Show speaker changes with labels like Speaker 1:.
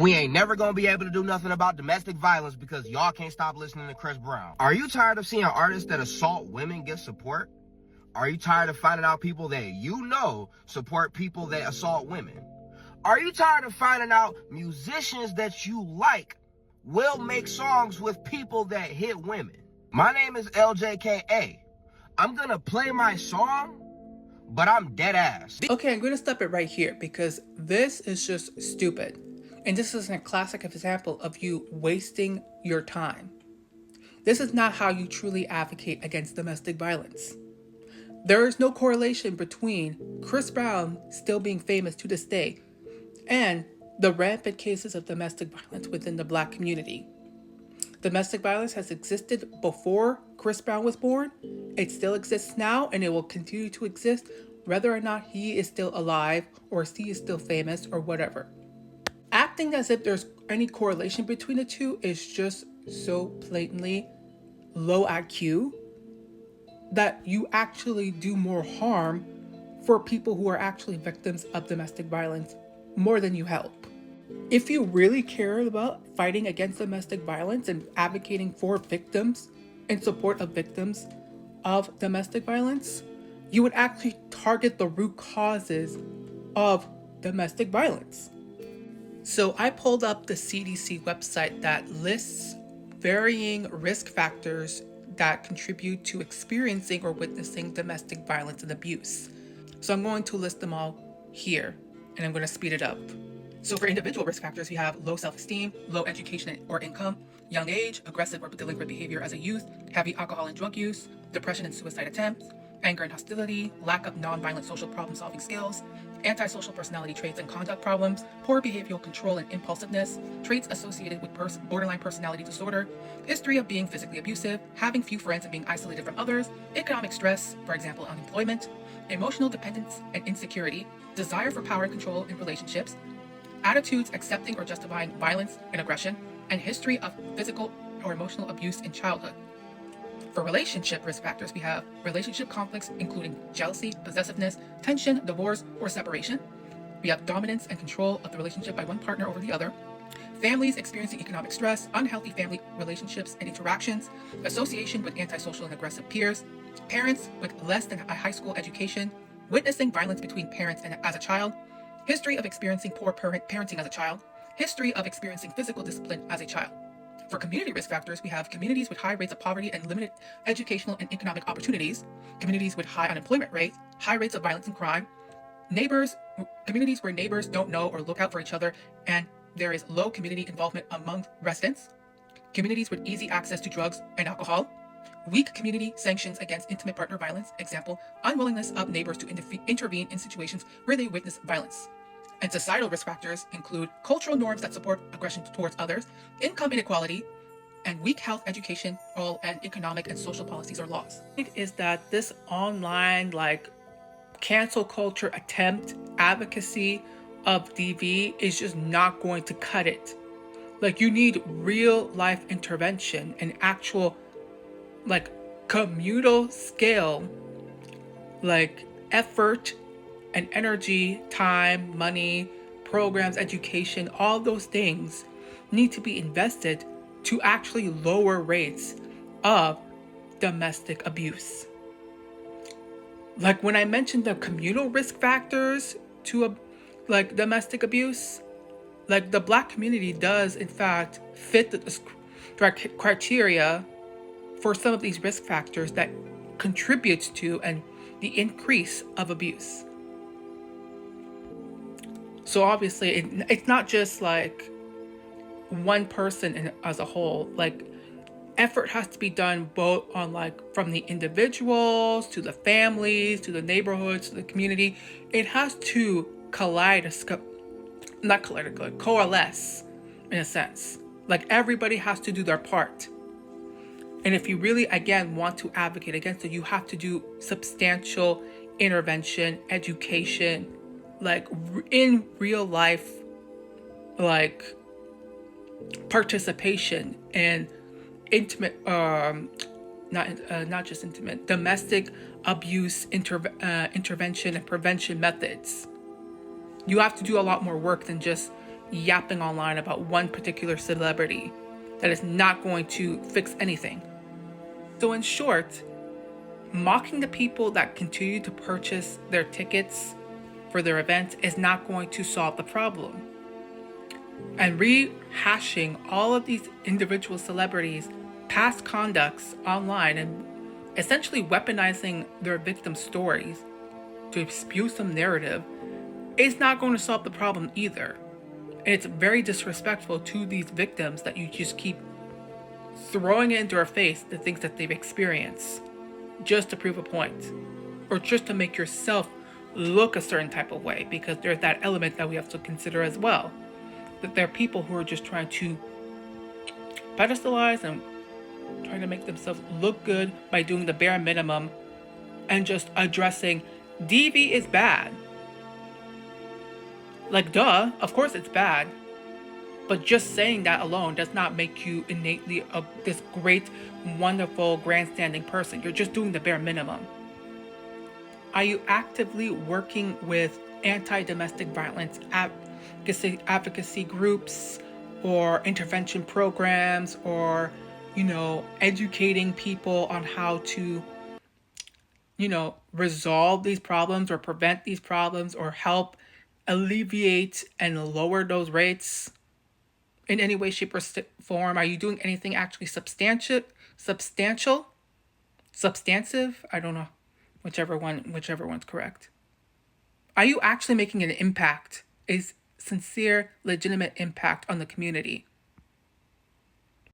Speaker 1: we ain't never gonna be able to do nothing about domestic violence because y'all can't stop listening to Chris Brown. Are you tired of seeing artists that assault women get support? Are you tired of finding out people that you know support people that assault women? Are you tired of finding out musicians that you like will make songs with people that hit women? My name is LJKA. I'm gonna play my song, but I'm dead ass.
Speaker 2: Okay, I'm going to stop it right here because this is just stupid. And this is a classic example of you wasting your time. This is not how you truly advocate against domestic violence. There is no correlation between Chris Brown still being famous to this day and the rampant cases of domestic violence within the Black community. Domestic violence has existed before Chris Brown was born. It still exists now, and it will continue to exist whether or not he is still alive or he is still famous or whatever. Acting as if there's any correlation between the two is just so blatantly low IQ that you actually do more harm for people who are actually victims of domestic violence more than you help. If you really care about fighting against domestic violence and advocating for victims in support of victims of domestic violence, you would actually target the root causes of domestic violence. So I pulled up the CDC website that lists varying risk factors that contribute to experiencing or witnessing domestic violence and abuse. So I'm going to list them all here, and I'm going to speed it up. So for individual risk factors, we have low self-esteem, low education or income, young age, aggressive or delinquent behavior as a youth, heavy alcohol and drug use, depression and suicide attempts, anger and hostility, lack of non-violent social problem-solving skills, antisocial personality traits and conduct problems, poor behavioral control and impulsiveness, traits associated with borderline personality disorder, history of being physically abusive, having few friends and being isolated from others, economic stress, for example, unemployment, emotional dependence and insecurity, desire for power and control in relationships, attitudes accepting or justifying violence and aggression, and history of physical or emotional abuse in childhood. For relationship risk factors, we have relationship conflicts, including jealousy, possessiveness, tension, divorce, or separation. We have dominance and control of the relationship by one partner over the other. Families experiencing economic stress, unhealthy family relationships and interactions, association with antisocial and aggressive peers, parents with less than a high school education, witnessing violence between parents and as a child, history of experiencing poor parenting as a child, history of experiencing physical discipline as a child. For community risk factors, we have communities with high rates of poverty and limited educational and economic opportunities, communities with high unemployment rates, high rates of violence and crime, communities where neighbors don't know or look out for each other, and there is low community involvement among residents, communities with easy access to drugs and alcohol, weak community sanctions against intimate partner violence, example, unwillingness of neighbors to intervene in situations where they witness violence. And societal risk factors include cultural norms that support aggression towards others, income inequality, and weak health, education, and economic and social policies or laws. It is that this online cancel culture attempt advocacy of DV is just not going to cut it. You need real life intervention and actual communal scale effort and energy, time, money, programs, education, all those things need to be invested to actually lower rates of domestic abuse. When I mentioned the communal risk factors to domestic abuse, the Black community does in fact fit the criteria for some of these risk factors that contributes to the increase of abuse. So obviously, it's not just one person as a whole. Effort has to be done both on from the individuals to the families to the neighborhoods to the community. It has to coalesce in a sense. Everybody has to do their part. And if you really, again, want to advocate against it, you have to do substantial intervention, education, in real life, participation and intimate, not just intimate, domestic abuse intervention and prevention methods. You have to do a lot more work than just yapping online about one particular celebrity that is not going to fix anything. So, in short, mocking the people that continue to purchase their tickets for their events is not going to solve the problem. And rehashing all of these individual celebrities' past conducts online and essentially weaponizing their victim stories to spew some narrative is not going to solve the problem either. And it's very disrespectful to these victims that you just keep throwing it into their face the things that they've experienced just to prove a point, or just to make yourself look a certain type of way, because there's that element that we have to consider as well. That there are people who are just trying to pedestalize and trying to make themselves look good by doing the bare minimum and just addressing DV is bad. Like, duh, of course it's bad. But just saying that alone does not make you innately this great, wonderful, grandstanding person. You're just doing the bare minimum. Are you actively working with anti-domestic violence advocacy groups or intervention programs, or, educating people on how to, resolve these problems or prevent these problems or help alleviate and lower those rates in any way, shape, or form? Are you doing anything actually substantive? I don't know, whichever one's correct. Are you actually making an impact, a sincere, legitimate impact on the community?